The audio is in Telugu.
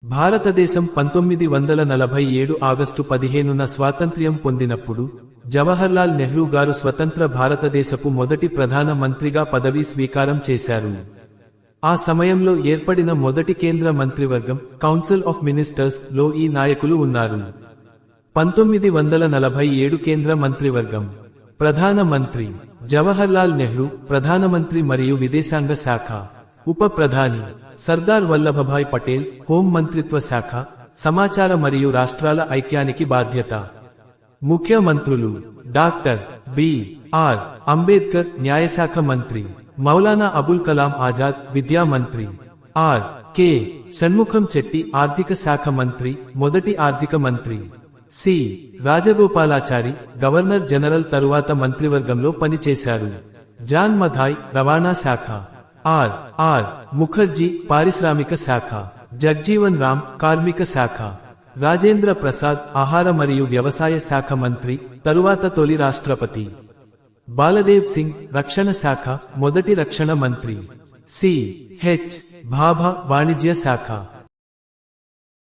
భారతదేశం 1947 ఆగస్టు 15న స్వాతంత్ర్యం పొందినప్పుడు జవహర్లాల్ నెహ్రూ గారు స్వతంత్ర భారతదేశపు మొదటి ప్రధాన మంత్రిగా పదవీ స్వీకారం చేశారు. ఆ సమయంలో ఏర్పడిన మొదటి కేంద్ర మంత్రివర్గం కౌన్సిల్ ఆఫ్ మినిస్టర్స్ లో ఈ నాయకులు ఉన్నారు. 1947 కేంద్ర మంత్రివర్గం ప్రధాన మంత్రి జవహర్లాల్ నెహ్రూ ప్రధానమంత్రి మరియు విదేశాంగ శాఖ, ఉప ప్రధాని సర్దార్ వల్లభభాయ్ పటేల్ హోం మంత్రిత్వ శాఖ, సమాచార మరియు రాష్ట్రాల ఐక్యానికి బాధ్యత. ముఖ్య మంత్రులు డాక్టర్ బి.ఆర్. అంబేద్కర్ న్యాయశాఖ మంత్రి, మౌలానా అబుల్ కలాం ఆజాద్ విద్యా మంత్రి, ఆర్.కె. షణ్ముఖం చెట్టి ఆర్థిక శాఖ మంత్రి మొదటి ఆర్థిక మంత్రి, సి. రాజగోపాలాచారి గవర్నర్ జనరల్ తరువాత మంత్రివర్గంలో పనిచేశారు. జాన్ మథాయ్ రవాణా శాఖ, ఆర్.ఆర్. ముఖర్జీ పారిశ్రామిక శాఖ, జగ్జీవన్ రామ్ కార్మిక శాఖ, రాజేంద్ర ప్రసాద్ ఆహార మరియు వ్యవసాయ శాఖ మంత్రి తరువాత తొలి రాష్ట్రపతి, బాలదేవ్ సింగ్ రక్షణ శాఖ మొదటి రక్షణ మంత్రి, సి.హెచ్. భాభా వాణిజ్య శాఖ.